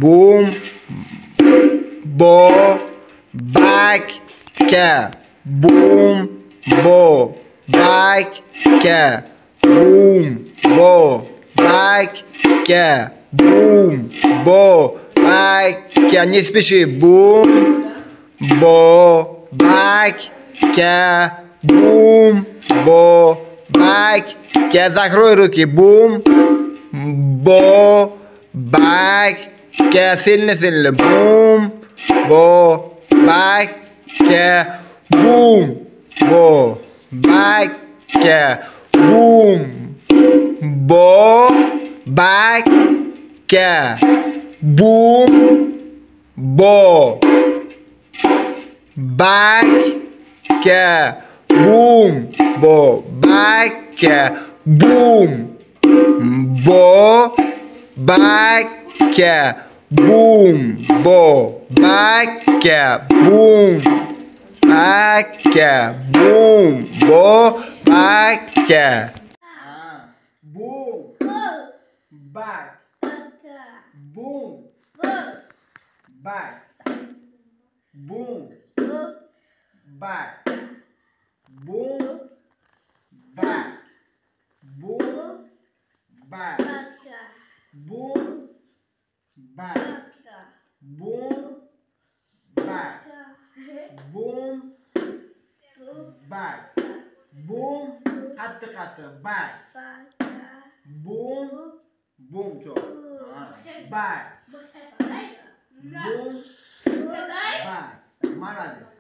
boom, bo, back, ke, boom, bo, back, ke, boom, bo, back, ke, boom, bo, back, ke. Не спеши. Boom, bo, back, ke, boom, bo, back, ke. Закрой руки. Boom, bo, back, ke. Сильно. Boom, bo, back, ke, boom, bo, back, ke, boom, bo, back, ke, boom, bo, back, ke, boom, bo, back, ke, boom, bo, back, ke, boom, bo, back, ke, boom, back, ke, boom, bo, back, ke. Boom, back, boom, back, boom, back, boom, back, boom, back, boom, back, boom, back, boom, back, boom, katı, back, boom, boom çok. Back, boom, back. Молодец.